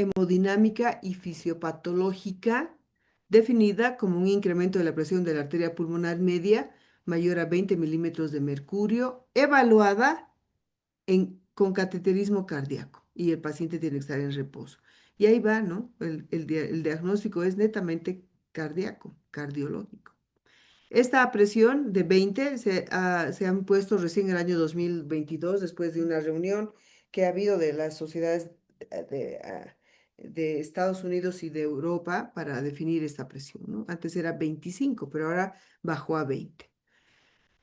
hemodinámica y fisiopatológica definida como un incremento de la presión de la arteria pulmonar media mayor a 20 milímetros de mercurio, evaluada con cateterismo cardíaco y el paciente tiene que estar en reposo. Y ahí va, ¿no? El diagnóstico es netamente cardíaco, cardiológico. Esta presión de 20 se han puesto recién en el año 2022 después de una reunión que ha habido de las sociedades de Estados Unidos y de Europa para definir esta presión, ¿no? Antes era 25, pero ahora bajó a 20.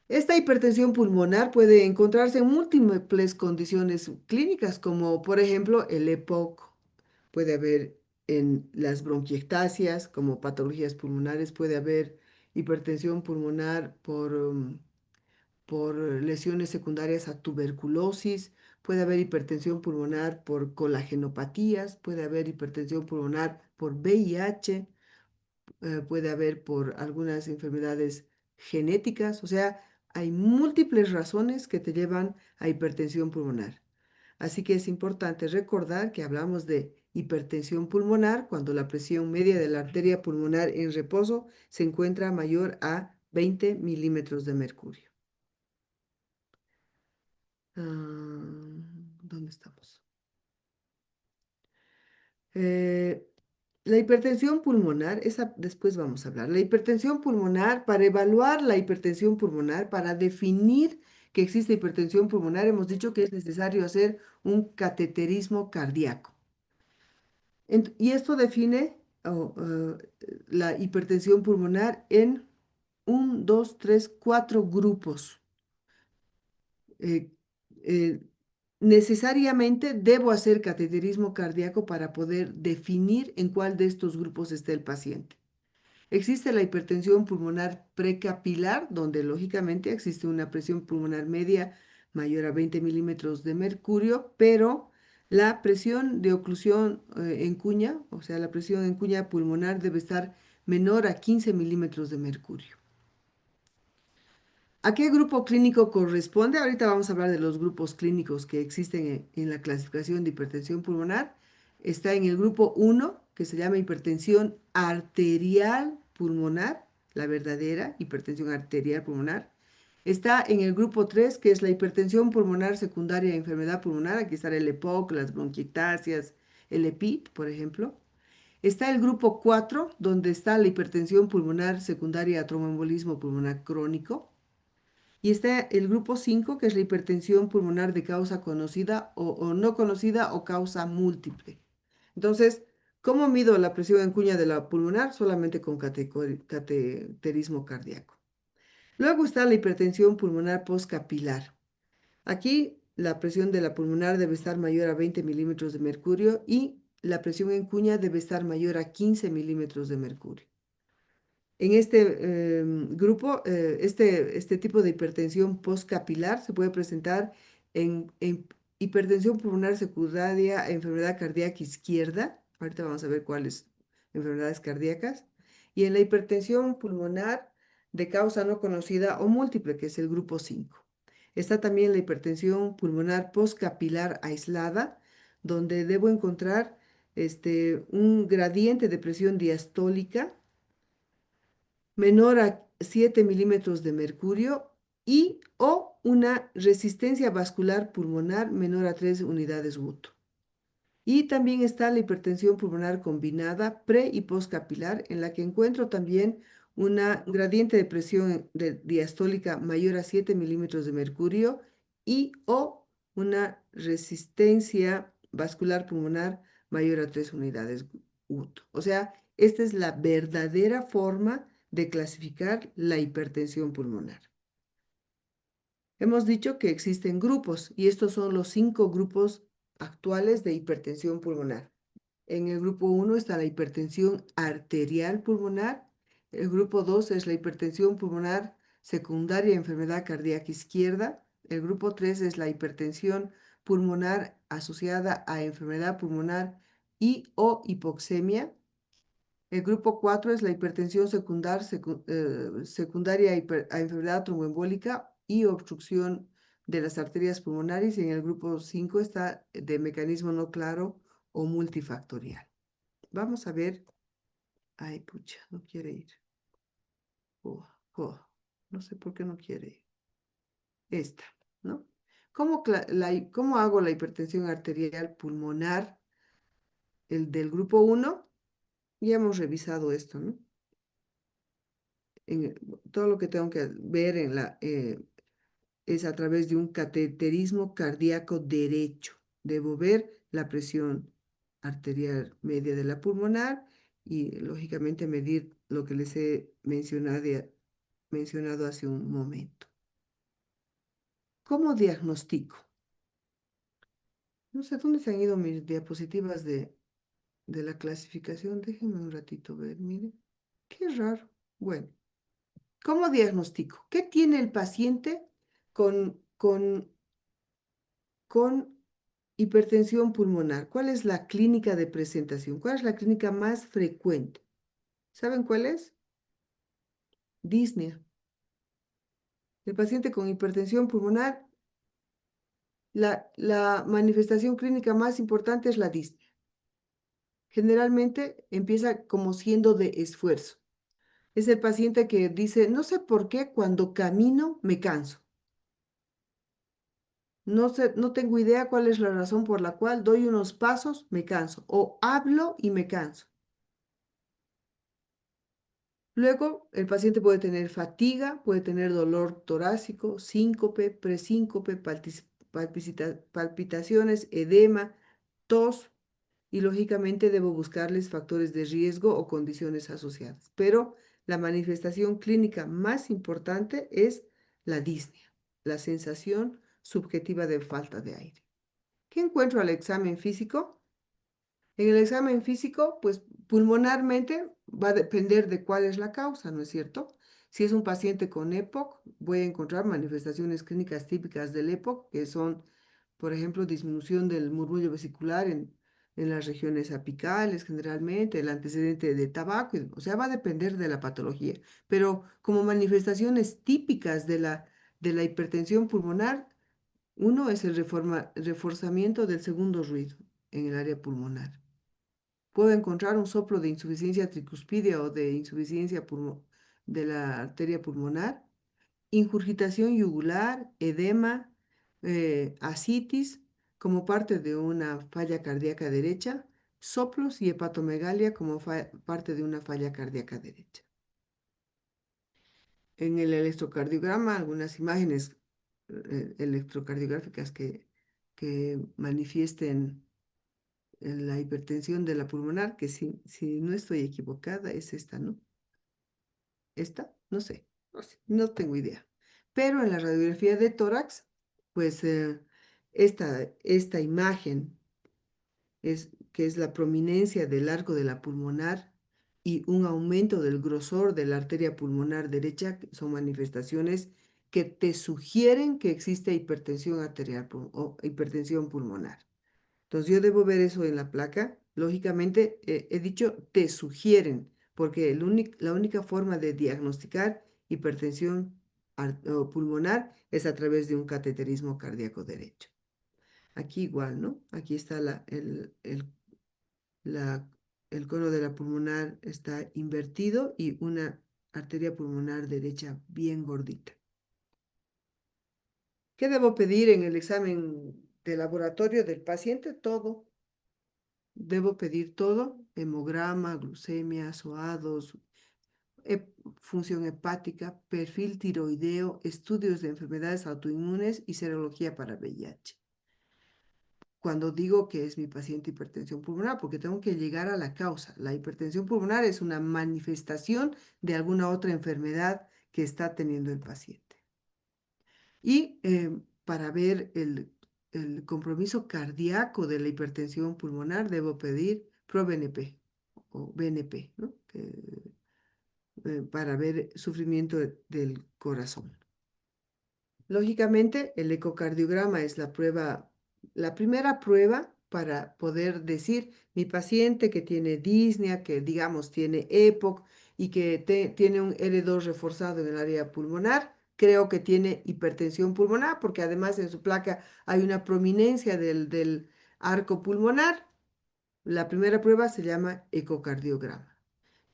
Esta hipertensión pulmonar puede encontrarse en múltiples condiciones clínicas, como por ejemplo el EPOC, puede haber en las bronquiectasias, como patologías pulmonares, puede haber hipertensión pulmonar por lesiones secundarias a tuberculosis, puede haber hipertensión pulmonar por colagenopatías, puede haber hipertensión pulmonar por VIH, puede haber por algunas enfermedades genéticas, o sea, hay múltiples razones que te llevan a hipertensión pulmonar. Así que es importante recordar que hablamos de hipertensión pulmonar cuando la presión media de la arteria pulmonar en reposo se encuentra mayor a 20 milímetros de mercurio. ¿Dónde estamos? Eh, la hipertensión pulmonar, esa después vamos a hablar. La hipertensión pulmonar, para evaluar la hipertensión pulmonar, para definir que existe hipertensión pulmonar, hemos dicho que es necesario hacer un cateterismo cardíaco. Y esto define la hipertensión pulmonar en 1, 2, 3, 4 grupos. Eh, eh, necesariamente debo hacer cateterismo cardíaco para poder definir en cuál de estos grupos está el paciente. Existe la hipertensión pulmonar precapilar, donde lógicamente existe una presión pulmonar media mayor a 20 milímetros de mercurio, pero la presión de oclusión en cuña, o sea, la presión en cuña pulmonar debe estar menor a 15 milímetros de mercurio. ¿A qué grupo clínico corresponde? Ahorita vamos a hablar de los grupos clínicos que existen en la clasificación de hipertensión pulmonar. Está en el grupo 1, que se llama hipertensión arterial pulmonar, la verdadera hipertensión arterial pulmonar. Está en el grupo 3, que es la hipertensión pulmonar secundaria a enfermedad pulmonar. Aquí está el EPOC, las bronquiectasias, el EPIT, por ejemplo. Está el grupo 4, donde está la hipertensión pulmonar secundaria a tromboembolismo pulmonar crónico. Y está el grupo 5, que es la hipertensión pulmonar de causa conocida o no conocida o causa múltiple. Entonces, ¿cómo mido la presión en cuña de la pulmonar? Solamente con cateterismo cardíaco. Luego está la hipertensión pulmonar postcapilar. Aquí la presión de la pulmonar debe estar mayor a 20 milímetros de mercurio y la presión en cuña debe estar mayor a 15 milímetros de mercurio. En este grupo, este tipo de hipertensión postcapilar se puede presentar en hipertensión pulmonar secundaria a enfermedad cardíaca izquierda. Ahorita vamos a ver cuáles enfermedades cardíacas. Y en la hipertensión pulmonar de causa no conocida o múltiple, que es el grupo 5. Está también la hipertensión pulmonar postcapilar aislada, donde debo encontrar un gradiente de presión diastólica menor a 7 milímetros de mercurio y o una resistencia vascular pulmonar menor a 3 unidades Wood. Y también está la hipertensión pulmonar combinada pre y postcapilar, en la que encuentro también una gradiente de presión diastólica mayor a 7 milímetros de mercurio y o una resistencia vascular pulmonar mayor a 3 unidades Wood. O sea, esta es la verdadera forma de clasificar la hipertensión pulmonar. Hemos dicho que existen grupos y estos son los 5 grupos actuales de hipertensión pulmonar. En el grupo 1 está la hipertensión arterial pulmonar. El grupo 2 es la hipertensión pulmonar secundaria a enfermedad cardíaca izquierda. El grupo 3 es la hipertensión pulmonar asociada a enfermedad pulmonar y o hipoxemia. El grupo 4 es la hipertensión secundaria a enfermedad tromboembólica y obstrucción de las arterias pulmonares. Y en el grupo 5 está de mecanismo no claro o multifactorial. Vamos a ver. Ay, pucha, no quiere ir. Oh, oh, no sé por qué no quiere ir. Esta, ¿no? ¿Cómo hago la hipertensión arterial pulmonar? El del grupo 1, ya hemos revisado esto, ¿no? Todo lo que tengo que ver es a través de un cateterismo cardíaco derecho. Debo ver la presión arterial media de la pulmonar y, lógicamente, medir lo que les he mencionado hace un momento. ¿Cómo diagnostico? No sé dónde se han ido mis diapositivas de la clasificación. Déjenme un ratito ver, miren. Qué raro. Bueno, ¿cómo diagnostico? ¿Qué tiene el paciente con hipertensión pulmonar? ¿Cuál es la clínica de presentación? ¿Cuál es la clínica más frecuente? ¿Saben cuál es? Disnea. El paciente con hipertensión pulmonar, la manifestación clínica más importante es la disnea. Generalmente empieza como siendo de esfuerzo. Es el paciente que dice, no sé por qué cuando camino me canso. No sé, no tengo idea cuál es la razón por la cual doy unos pasos, me canso. O hablo y me canso. Luego, el paciente puede tener fatiga, puede tener dolor torácico, síncope, presíncope, palpitaciones, edema, tos, y lógicamente debo buscarles factores de riesgo o condiciones asociadas. Pero la manifestación clínica más importante es la disnea, la sensación subjetiva de falta de aire. ¿Qué encuentro al examen físico? En el examen físico, pues pulmonarmente va a depender de cuál es la causa, ¿no es cierto? Si es un paciente con EPOC, voy a encontrar manifestaciones clínicas típicas del EPOC, que son, por ejemplo, disminución del murmullo vesicular en las regiones apicales, generalmente, el antecedente de tabaco, o sea, va a depender de la patología. Pero como manifestaciones típicas de la hipertensión pulmonar, uno es el reforzamiento del segundo ruido en el área pulmonar. Puedo encontrar un soplo de insuficiencia tricuspidea o de insuficiencia de la arteria pulmonar, ingurgitación yugular, edema, ascitis como parte de una falla cardíaca derecha, soplos y hepatomegalia como parte de una falla cardíaca derecha. En el electrocardiograma, algunas imágenes electrocardiográficas que manifiesten la hipertensión de la pulmonar, que si no estoy equivocada es esta, ¿no? ¿Esta? No sé, no tengo idea. Pero en la radiografía de tórax, pues esta imagen que es la prominencia del arco de la pulmonar y un aumento del grosor de la arteria pulmonar derecha, que son manifestaciones que te sugieren que existe hipertensión arterial o hipertensión pulmonar. Entonces yo debo ver eso en la placa. Lógicamente, he dicho, te sugieren, porque la única forma de diagnosticar hipertensión o pulmonar es a través de un cateterismo cardíaco derecho. Aquí igual, ¿no? Aquí está la- el cono de la pulmonar está invertido y una arteria pulmonar derecha bien gordita. ¿Qué debo pedir en el examen de laboratorio del paciente? Todo. Debo pedir todo: hemograma, glucemia, SOA2, función hepática, perfil tiroideo, estudios de enfermedades autoinmunes y serología para VIH. Cuando digo que es mi paciente hipertensión pulmonar, porque tengo que llegar a la causa. La hipertensión pulmonar es una manifestación de alguna otra enfermedad que está teniendo el paciente. Y para ver el compromiso cardíaco de la hipertensión pulmonar, debo pedir ProBNP o BNP, ¿no? Para ver sufrimiento del corazón. Lógicamente, el ecocardiograma es la primera prueba para poder decir, mi paciente que tiene disnea, que digamos tiene EPOC y que tiene un L2 reforzado en el área pulmonar, creo que tiene hipertensión pulmonar, porque además en su placa hay una prominencia del arco pulmonar. La primera prueba se llama ecocardiograma,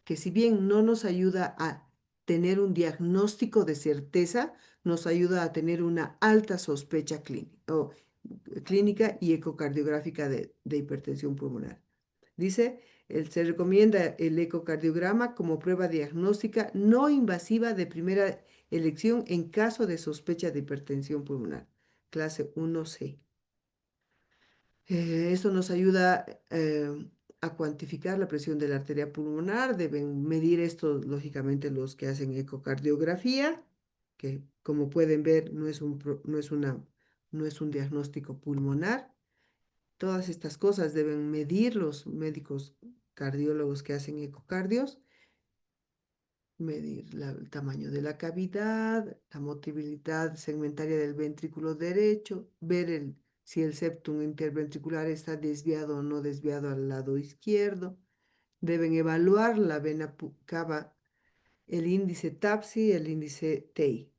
que si bien no nos ayuda a tener un diagnóstico de certeza, nos ayuda a tener una alta sospecha clínica y ecocardiográfica de hipertensión pulmonar. Dice, se recomienda el ecocardiograma como prueba diagnóstica no invasiva de primera elección en caso de sospecha de hipertensión pulmonar, clase 1C. Eso nos ayuda a cuantificar la presión de la arteria pulmonar. Deben medir esto, lógicamente, los que hacen ecocardiografía, que como pueden ver no es un diagnóstico pulmonar. Todas estas cosas deben medir los médicos cardiólogos que hacen ecocardios, medir el tamaño de la cavidad, la motilidad segmentaria del ventrículo derecho, ver si el septum interventricular está desviado o no desviado al lado izquierdo. Deben evaluar la vena cava, el índice TAPSI, el índice TEI.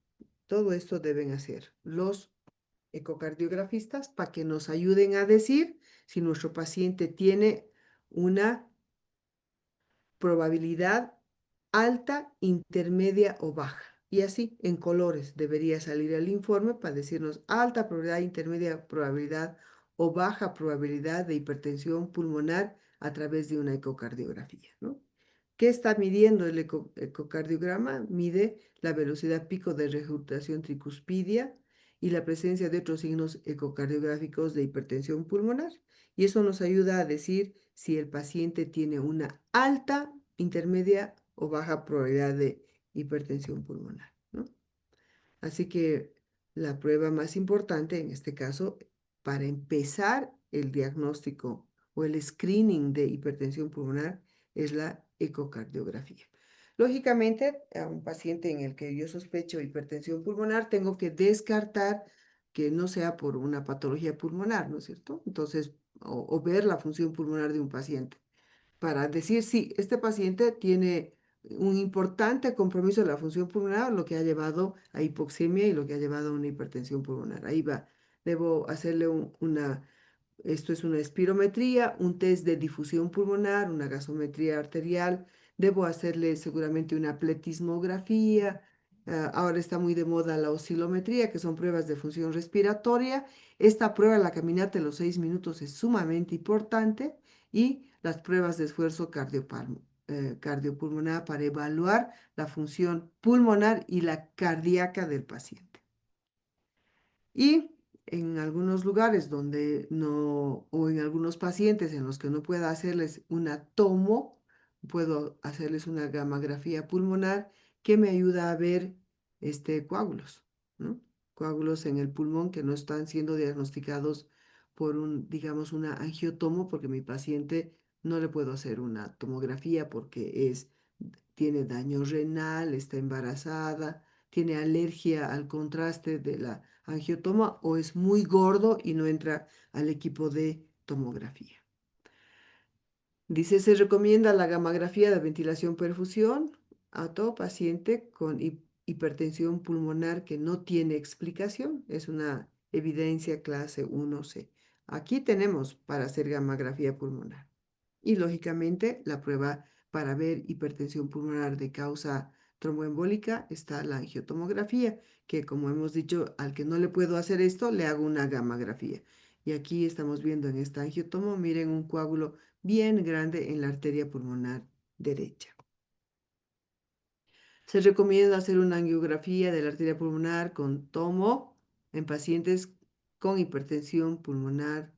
Todo esto deben hacer los ecocardiografistas para que nos ayuden a decir si nuestro paciente tiene una probabilidad alta, intermedia o baja. Y así, en colores, debería salir el informe para decirnos alta probabilidad, intermedia probabilidad o baja probabilidad de hipertensión pulmonar a través de una ecocardiografía, ¿no? ¿Qué está midiendo el ecocardiograma? Mide la velocidad pico de regurgitación tricuspidia y la presencia de otros signos ecocardiográficos de hipertensión pulmonar. Y eso nos ayuda a decir si el paciente tiene una alta, intermedia o baja probabilidad de hipertensión pulmonar, ¿no? Así que la prueba más importante en este caso para empezar el diagnóstico o el screening de hipertensión pulmonar es la ecocardiografía. Lógicamente, a un paciente en el que yo sospecho hipertensión pulmonar, tengo que descartar que no sea por una patología pulmonar, ¿no es cierto? Entonces, o ver la función pulmonar de un paciente para decir si este paciente tiene un importante compromiso de la función pulmonar, lo que ha llevado a hipoxemia y lo que ha llevado a una hipertensión pulmonar. Ahí va. Debo hacerle esto es una espirometría, un test de difusión pulmonar, una gasometría arterial. Debo hacerle seguramente una pletismografía. Ahora está muy de moda la oscilometría, que son pruebas de función respiratoria. Esta prueba, la caminata de los 6 minutos, es sumamente importante y las pruebas de esfuerzo cardiopulmonar para evaluar la función pulmonar y la cardíaca del paciente. Y en algunos lugares donde no, o en algunos pacientes en los que no pueda hacerles una tomo, puedo hacerles una gamografía pulmonar que me ayuda a ver coágulos, ¿no? Coágulos en el pulmón que no están siendo diagnosticados por digamos, una angiotomo, porque mi paciente no le puedo hacer una tomografía porque tiene daño renal, está embarazada, tiene alergia al contraste de la angiotoma o es muy gordo y no entra al equipo de tomografía. Dice, se recomienda la gamografía de ventilación-perfusión a todo paciente con hipertensión pulmonar que no tiene explicación. Es una evidencia clase 1C. Aquí tenemos para hacer gamografía pulmonar. Y lógicamente la prueba para ver hipertensión pulmonar de causa tromboembólica está la angiotomografía, que como hemos dicho, al que no le puedo hacer esto, le hago una gamografía. Y aquí estamos viendo en esta angiotomo, miren un coágulo bien grande en la arteria pulmonar derecha. Se recomienda hacer una angiografía de la arteria pulmonar con tomo en pacientes con hipertensión pulmonar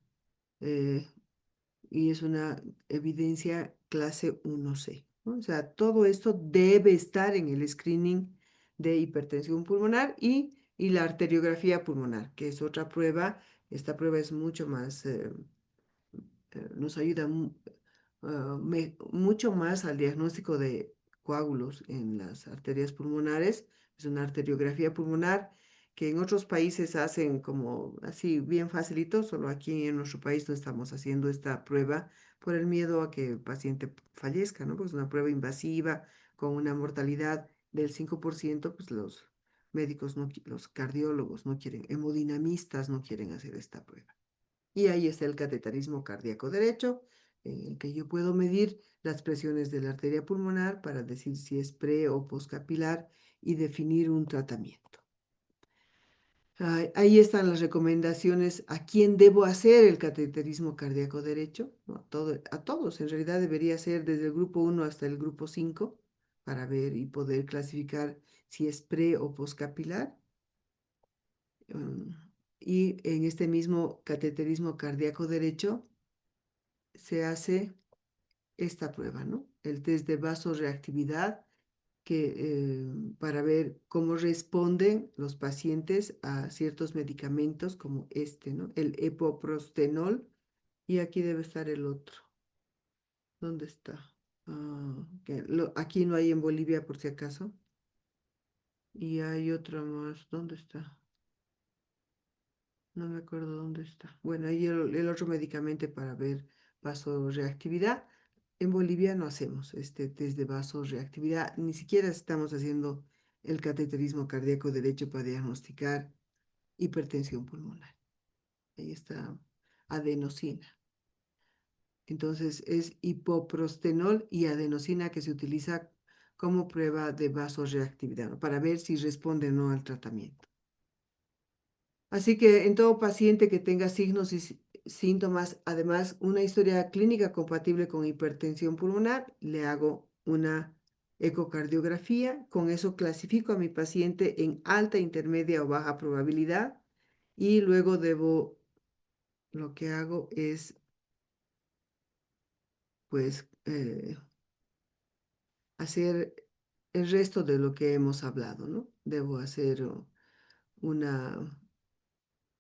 y es una evidencia clase 1C, ¿no? O sea, todo esto debe estar en el screening de hipertensión pulmonar y la arteriografía pulmonar, que es otra prueba. Esta prueba es mucho más, nos ayuda mucho más al diagnóstico de coágulos en las arterias pulmonares. Es una arteriografía pulmonar que en otros países hacen como así bien facilito, solo aquí en nuestro país no estamos haciendo esta prueba por el miedo a que el paciente fallezca, ¿no? Pues es una prueba invasiva con una mortalidad del 5%, pues los médicos, los cardiólogos no quieren, hemodinamistas no quieren hacer esta prueba. Y ahí está el cateterismo cardíaco derecho, en el que yo puedo medir las presiones de la arteria pulmonar para decir si es pre o postcapilar y definir un tratamiento. Ahí están las recomendaciones a quién debo hacer el cateterismo cardíaco derecho. ¿No? A todos, en realidad debería ser desde el grupo 1 hasta el grupo 5 para ver y poder clasificar si es pre o postcapilar. Um, y en este mismo cateterismo cardíaco derecho se hace esta prueba, ¿no? El test de vasoreactividad que, para ver cómo responden los pacientes a ciertos medicamentos como este, ¿no? El epoprostenol, y aquí debe estar el otro. ¿Dónde está? Aquí no hay en Bolivia por si acaso. Y hay otro más. ¿Dónde está? No me acuerdo dónde está. Bueno, ahí el otro medicamento para ver vasoreactividad. En Bolivia no hacemos este test de vasoreactividad, ni siquiera estamos haciendo el cateterismo cardíaco derecho para diagnosticar hipertensión pulmonar. Ahí está adenosina. Entonces es hipoprostenol y adenosina que se utiliza como prueba de vasoreactividad, ¿no? Para ver si responde o no al tratamiento. Así que en todo paciente que tenga signos y síntomas, además una historia clínica compatible con hipertensión pulmonar, le hago una ecocardiografía. Con eso clasifico a mi paciente en alta, intermedia o baja probabilidad y luego lo que hago es, pues, hacer el resto de lo que hemos hablado, ¿no? Debo hacer una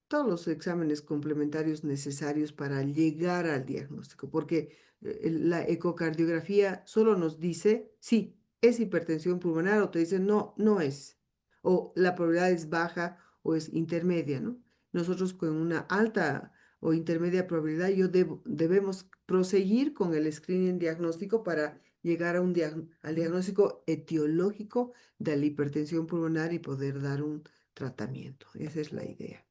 todos los exámenes complementarios necesarios para llegar al diagnóstico, porque la ecocardiografía solo nos dice, sí, es hipertensión pulmonar, o te dice, no, no es, o la probabilidad es baja o es intermedia, ¿no? Nosotros con una alta o intermedia probabilidad, debemos proseguir con el screening diagnóstico para llegar a al diagnóstico etiológico de la hipertensión pulmonar y poder dar un tratamiento. Esa es la idea.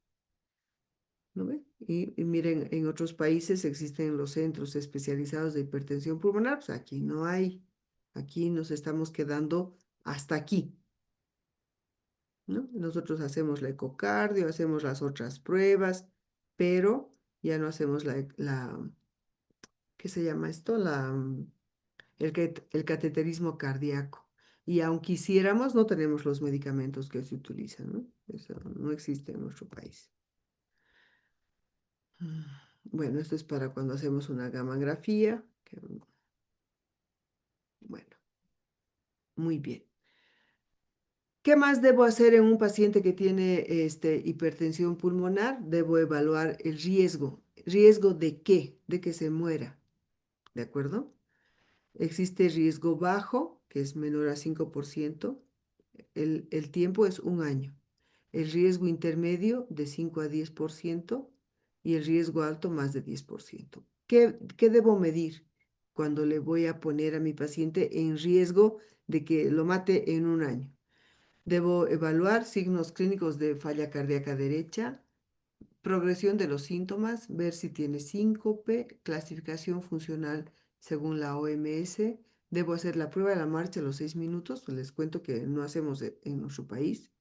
¿No ve? Y miren, en otros países existen los centros especializados de hipertensión pulmonar, pues aquí no hay. Aquí nos estamos quedando hasta aquí, ¿no? Nosotros hacemos la ecocardio, hacemos las otras pruebas, pero ya no hacemos ¿qué se llama esto? El cateterismo cardíaco. Y aunque quisiéramos, no tenemos los medicamentos que se utilizan, ¿no? Eso no existe en nuestro país. Bueno, esto es para cuando hacemos una gammagrafía. Bueno, muy bien. ¿Qué más debo hacer en un paciente que tiene hipertensión pulmonar? Debo evaluar el riesgo. ¿Riesgo de qué? De que se muera. ¿De acuerdo? Existe riesgo bajo, que es menor a 5%. El tiempo es un año. El riesgo intermedio de 5 a 10% y el riesgo alto más de 10%. ¿Qué debo medir cuando le voy a poner a mi paciente en riesgo de que lo mate en un año? Debo evaluar signos clínicos de falla cardíaca derecha, progresión de los síntomas, ver si tiene síncope, clasificación funcional según la OMS. Debo hacer la prueba de la marcha a los 6 minutos. Les cuento que no hacemos en nuestro país,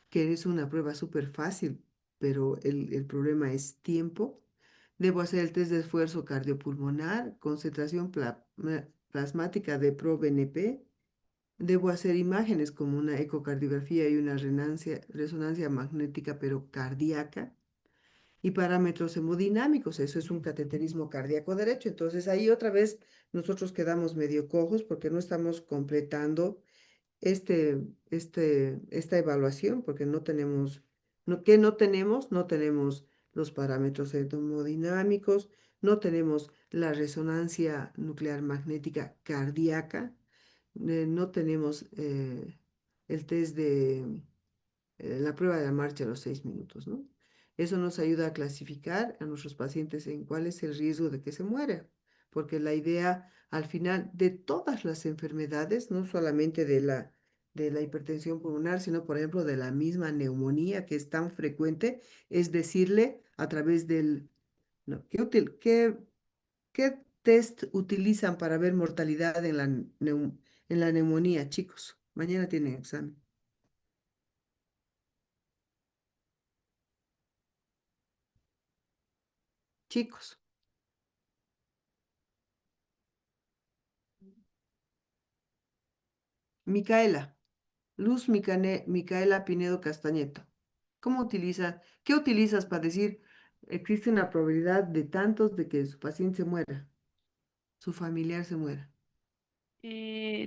que es una prueba súper fácil, pero el problema es tiempo. Debo hacer el test de esfuerzo cardiopulmonar, concentración plasmática de ProBNP. Debo hacer imágenes como una ecocardiografía y una resonancia magnética, pero cardíaca, y parámetros hemodinámicos. Eso es un cateterismo cardíaco derecho. Entonces ahí otra vez nosotros quedamos medio cojos porque no estamos completando esta evaluación porque no tenemos, ¿qué no tenemos? No tenemos los parámetros hemodinámicos, no tenemos la resonancia nuclear magnética cardíaca, no tenemos el test de la prueba de la marcha a los 6 minutos, ¿no? Eso nos ayuda a clasificar a nuestros pacientes en cuál es el riesgo de que se muera, porque la idea al final de todas las enfermedades, no solamente de la hipertensión pulmonar, sino por ejemplo de la misma neumonía que es tan frecuente, es decirle a través del, no, ¿qué test utilizan para ver mortalidad en en la neumonía, chicos? Mañana tienen examen. Chicos, Micaela, Micaela Pinedo Castañeto. ¿Qué utilizas para decir existe una probabilidad de tantos de que su paciente se muera, su familiar se muera?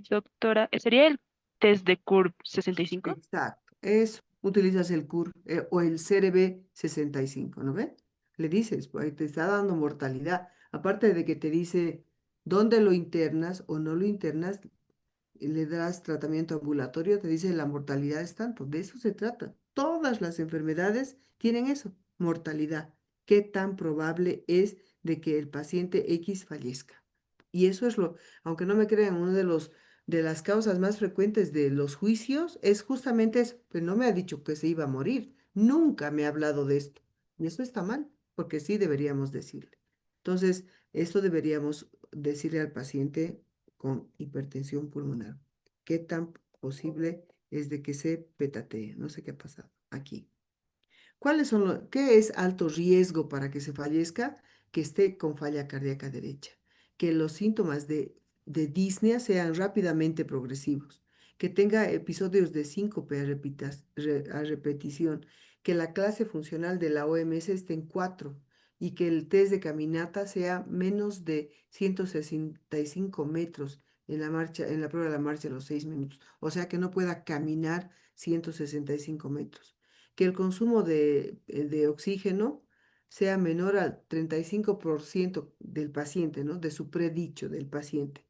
Doctora, ¿sería el test de CURB 65? Exacto, eso. Utilizas el CUR o el CRB 65, ¿no ve? Le dices, pues te está dando mortalidad. Aparte de que te dice dónde lo internas o no lo internas, le das tratamiento ambulatorio, te dice la mortalidad es tanto. De eso se trata. Todas las enfermedades tienen eso, mortalidad. ¿Qué tan probable es de que el paciente X fallezca? Y eso es aunque no me crean, uno de de las causas más frecuentes de los juicios es justamente eso, pero no me ha dicho que se iba a morir. Nunca me ha hablado de esto. Y eso está mal, porque sí deberíamos decirle. Entonces, esto deberíamos decirle al paciente con hipertensión pulmonar. ¿Qué tan posible es de que se petatee? No sé qué ha pasado aquí. ¿Qué es alto riesgo para que se fallezca? Que esté con falla cardíaca derecha, que los síntomas de disnea sean rápidamente progresivos, que tenga episodios de síncope a repetición, que la clase funcional de la OMS esté en 4 y que el test de caminata sea menos de 165 metros en la marcha, en la prueba de la marcha a los 6 minutos. O sea, que no pueda caminar 165 metros, que el consumo de oxígeno sea menor al 35% del paciente, ¿no? De su predicho del paciente.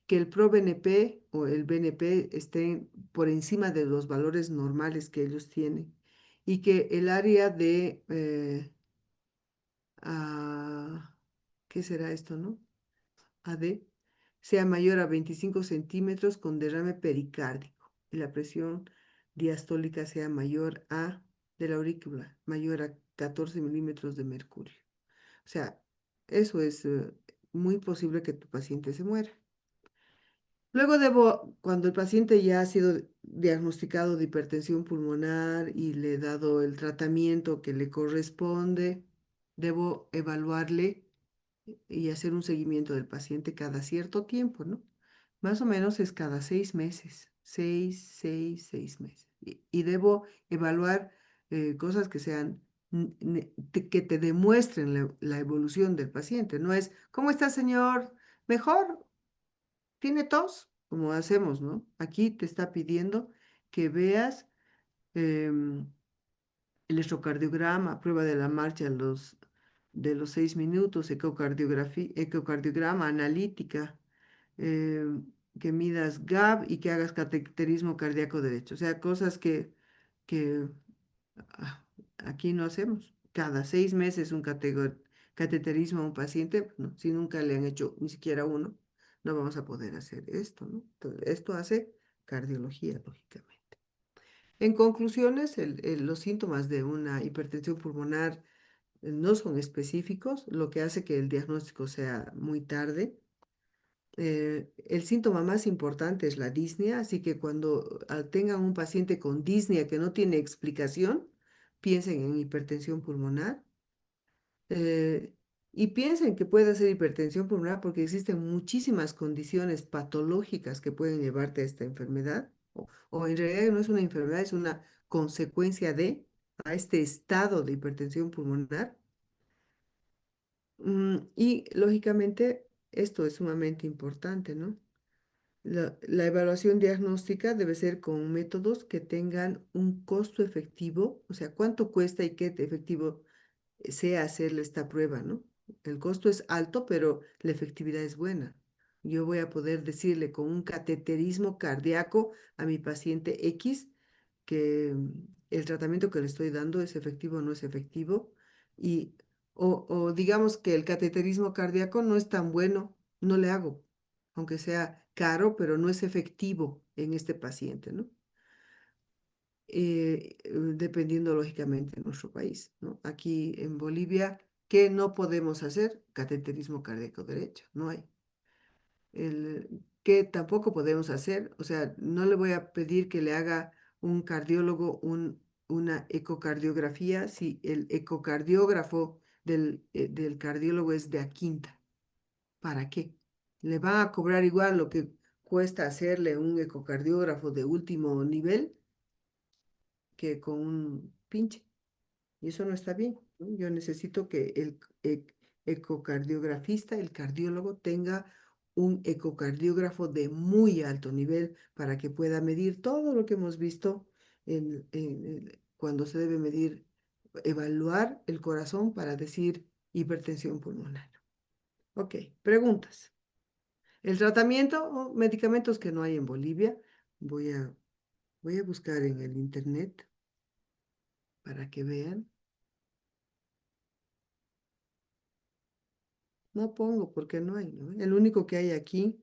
Que el ProBNP o el BNP estén por encima de los valores normales que ellos tienen. Y que el área ah, ¿qué será esto, no? AD, sea mayor a 25 centímetros con derrame pericárdico y la presión diastólica sea mayor a, de la aurícula, mayor a 14 milímetros de mercurio. O sea, eso es muy posible que tu paciente se muera. Luego cuando el paciente ya ha sido diagnosticado de hipertensión pulmonar y le he dado el tratamiento que le corresponde, debo evaluarle y hacer un seguimiento del paciente cada cierto tiempo, ¿no? Más o menos es cada 6 meses, 6 meses. Y debo evaluar cosas que sean, que te demuestren la evolución del paciente. No es, ¿cómo está, señor? Mejor, tiene tos, como hacemos, ¿no? Aquí te está pidiendo que veas em, electrocardiograma, prueba de la marcha de los 6 minutos, ecocardiograma, analítica, eh, que midas GAP y que hagas cateterismo cardíaco derecho. O sea, cosas que ah, aquí no hacemos. Cada 6 meses un cateterismo a un paciente, no, si nunca le han hecho ni siquiera uno, no vamos a poder hacer esto, ¿no? Entonces, esto hace cardiología, lógicamente. En conclusiones, los síntomas de una hipertensión pulmonar no son específicos, lo que hace que el diagnóstico sea muy tarde. El síntoma más importante es la disnea, así que cuando tengan un paciente con disnea que no tiene explicación, piensen en hipertensión pulmonar. eh, y piensen que puede ser hipertensión pulmonar porque existen muchísimas condiciones patológicas que pueden llevarte a esta enfermedad, o en realidad no es una enfermedad, es una consecuencia a este estado de hipertensión pulmonar. Y lógicamente esto es sumamente importante, ¿no? La evaluación diagnóstica debe ser con métodos que tengan un costo efectivo, o sea, cuánto cuesta y qué efectivo sea hacerle esta prueba, ¿no? El costo es alto, pero la efectividad es buena. Yo voy a poder decirle con un cateterismo cardíaco a mi paciente X que el tratamiento que le estoy dando es efectivo o no es efectivo. Y, o digamos que el cateterismo cardíaco no es tan bueno, no le hago, aunque sea caro, pero no es efectivo en este paciente, ¿no? Dependiendo lógicamente de nuestro país, ¿no? Aquí en Bolivia ¿Qué no podemos hacer? Cateterismo cardíaco derecho, no hay. ¿Qué tampoco podemos hacer? O sea, no le voy a pedir que le haga un cardiólogo una ecocardiografía si el ecocardiógrafo del cardiólogo es de a quinta. ¿Para qué? Le van a cobrar igual lo que cuesta hacerle un ecocardiógrafo de último nivel que con un pinche. Y eso no está bien, ¿no? Yo necesito que el ecocardiografista, el cardiólogo, tenga un ecocardiógrafo de muy alto nivel para que pueda medir todo lo que hemos visto cuando se debe medir, evaluar el corazón para decir hipertensión pulmonar. Ok, preguntas. El tratamiento o medicamentos que no hay en Bolivia, voy a, voy a buscar en el internet para que vean. No pongo porque no hay, ¿no? El único que hay aquí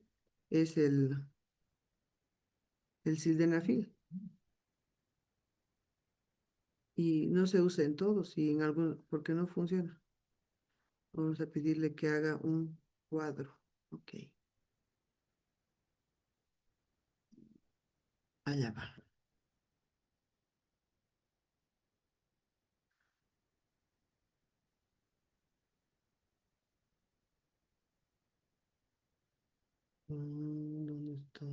es el sildenafil y no se usa en todos y en algunos porque no funciona. Vamos a pedirle que haga un cuadro. Ok, allá va. ¿Dónde está?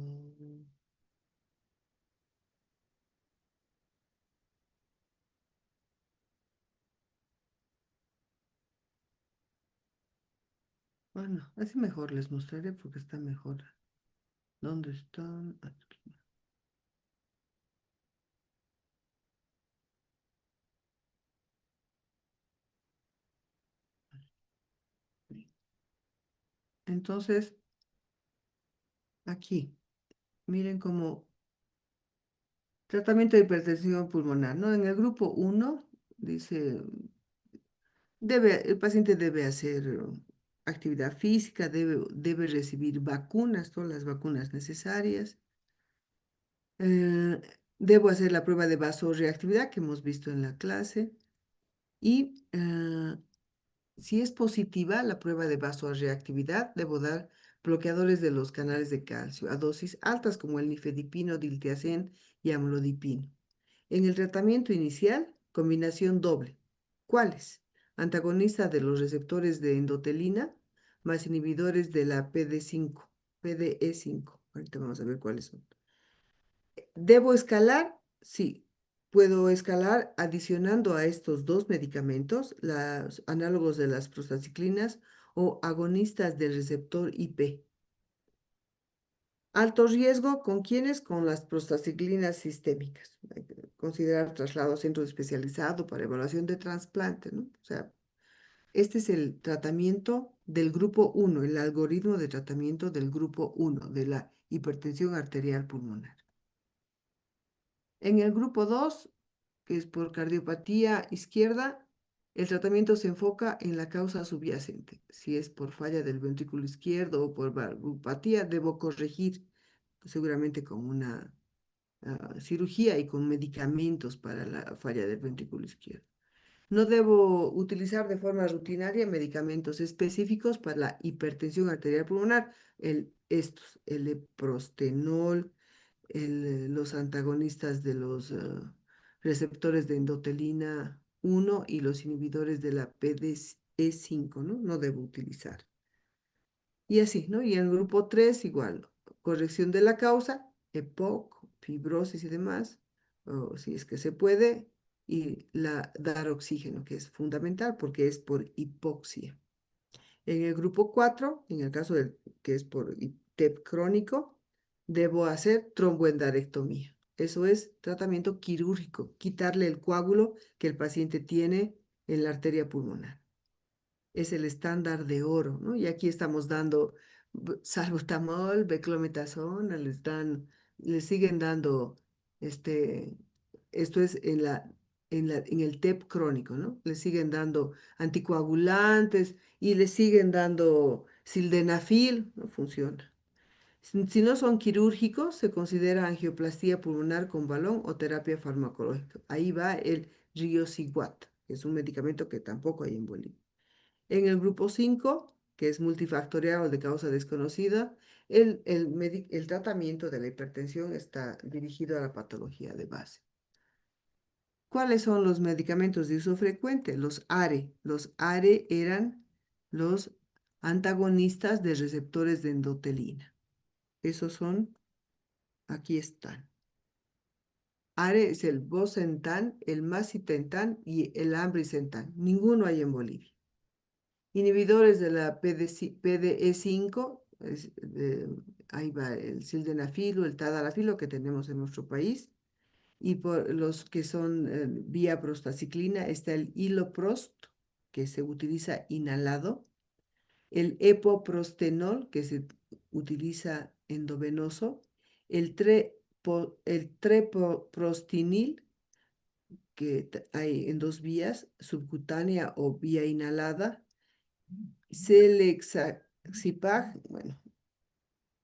Bueno, así mejor les mostraré porque está mejor. ¿Dónde están? Aquí. Entonces, aquí, miren cómo tratamiento de hipertensión pulmonar, ¿no? En el grupo uno dice, el paciente debe hacer actividad física, debe recibir vacunas, todas las vacunas necesarias. Eh, Debo hacer la prueba de vasoreactividad que hemos visto en la clase y si es positiva la prueba de vasoreactividad, debo dar bloqueadores de los canales de calcio a dosis altas como el nifedipino, diltiazem y amlodipino. En el tratamiento inicial, combinación doble. ¿Cuáles? Antagonista de los receptores de endotelina más inhibidores de la PD5, PDE5. Ahorita vamos a ver cuáles son. ¿Debo escalar? Sí. Puedo escalar adicionando a estos dos medicamentos, los análogos de las prostaciclinas o agonistas del receptor IP. Alto riesgo, ¿con quiénes? Con las prostaciclinas sistémicas. Hay que considerar traslado a centro especializado para evaluación de trasplante, ¿no? O sea, este es el tratamiento del grupo 1, el algoritmo de tratamiento del grupo 1 de la hipertensión arterial pulmonar. En el grupo 2, que es por cardiopatía izquierda, el tratamiento se enfoca en la causa subyacente. Si es por falla del ventrículo izquierdo o por valvulopatía, debo corregir seguramente con una cirugía y con medicamentos para la falla del ventrículo izquierdo. No debo utilizar de forma rutinaria medicamentos específicos para la hipertensión arterial pulmonar, el leprostenol, los antagonistas de los receptores de endotelina 1 y los inhibidores de la PDE5, ¿no? No debo utilizar. Y así, ¿no? Y en el grupo 3 igual, corrección de la causa, EPOC, fibrosis y demás, o si es que se puede, y dar oxígeno, que es fundamental porque es por hipoxia. En el grupo 4, en el caso del que es por TEP crónico, debo hacer tromboendarectomía. Eso es tratamiento quirúrgico, quitarle el coágulo que el paciente tiene en la arteria pulmonar. Es el estándar de oro, ¿no? Y aquí estamos dando salbutamol, beclometasona, les siguen dando, este, esto es en el TEP crónico, ¿no? Les siguen dando anticoagulantes y les siguen dando sildenafil, no funciona. Si no son quirúrgicos, se considera angioplastía pulmonar con balón o terapia farmacológica. Ahí va el Riociguat, que es un medicamento que tampoco hay en Bolivia. En el grupo 5, que es multifactorial o de causa desconocida, el tratamiento de la hipertensión está dirigido a la patología de base. ¿Cuáles son los medicamentos de uso frecuente? Los ARE. Los ARE eran los antagonistas de receptores de endotelina. Esos son, aquí están. ARE es el bosentan, el macitentan y el ambrisentan. Ninguno hay en Bolivia. Inhibidores de la PDE5, ahí va el sildenafilo, el tadalafilo que tenemos en nuestro país. Y por los que son vía prostaciclina está el hiloprost, que se utiliza inhalado, el epoprostenol, que se utiliza endovenoso, el treprostinil, que hay en dos vías, subcutánea o vía inhalada, Selexipag, bueno,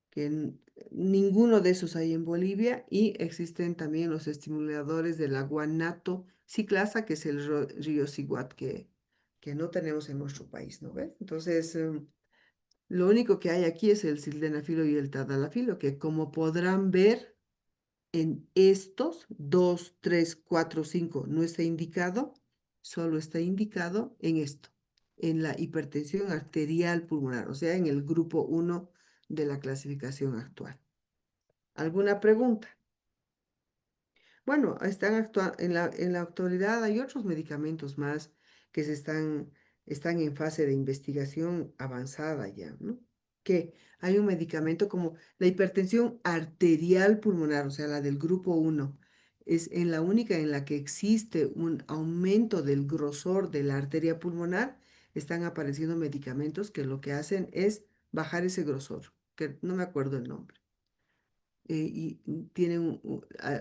que ninguno de esos hay en Bolivia, y existen también los estimuladores de la guanato ciclasa, que es el riociguat que no tenemos en nuestro país, ¿no ves? Entonces, lo único que hay aquí es el sildenafilo y el tadalafilo, que como podrán ver en estos 2, 3, 4, 5 no está indicado, solo está indicado en esto, en la hipertensión arterial pulmonar, o sea, en el grupo 1 de la clasificación actual. ¿Alguna pregunta? Bueno, en la actualidad hay otros medicamentos más que están en fase de investigación avanzada ya, ¿no? Que hay un medicamento como la hipertensión arterial pulmonar, o sea, la del grupo 1, es en la única en la que existe un aumento del grosor de la arteria pulmonar. Están apareciendo medicamentos que lo que hacen es bajar ese grosor, que no me acuerdo el nombre, y tienen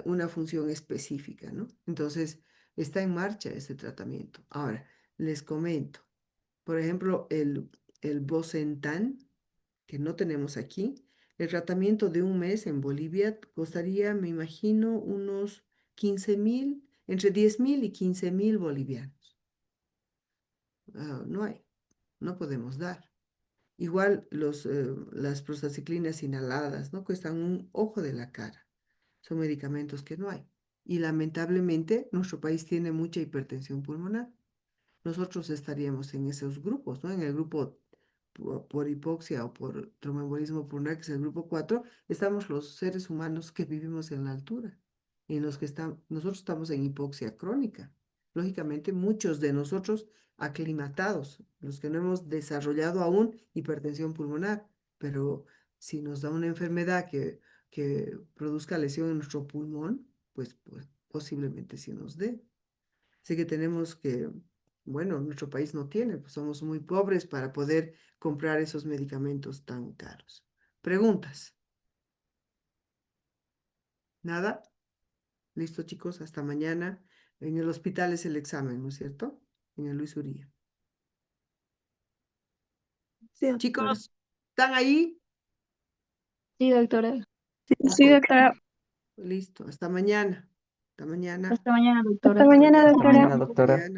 una función específica, ¿no? Entonces, está en marcha ese tratamiento. Ahora, les comento, por ejemplo, el Bosentan, que no tenemos aquí, el tratamiento de un mes en Bolivia costaría, me imagino, unos 15.000, entre 10.000 y 15.000 bolivianos. No hay, no podemos dar. Igual las prostaciclinas inhaladas, ¿no? Cuestan un ojo de la cara. Son medicamentos que no hay. Y lamentablemente nuestro país tiene mucha hipertensión pulmonar. Nosotros estaríamos en esos grupos, ¿no? En el grupo por hipoxia o por tromboembolismo pulmonar, que es el grupo 4, estamos los seres humanos que vivimos en la altura, en los que nosotros estamos en hipoxia crónica. Lógicamente, muchos de nosotros aclimatados, los que no hemos desarrollado aún hipertensión pulmonar, pero si nos da una enfermedad que produzca lesión en nuestro pulmón, pues posiblemente sí nos dé. Así que tenemos que, bueno, nuestro país no tiene, pues somos muy pobres para poder comprar esos medicamentos tan caros. ¿Preguntas? ¿Nada? Listo, chicos, hasta mañana. En el hospital es el examen, ¿no es cierto? En el Luis Uría. Sí, doctora. Chicos, ¿están ahí? Sí, doctora. Ok, Sí, doctora. listo. Hasta mañana. Hasta mañana. Hasta mañana, doctora. Hasta mañana, Hasta doctora. mañana.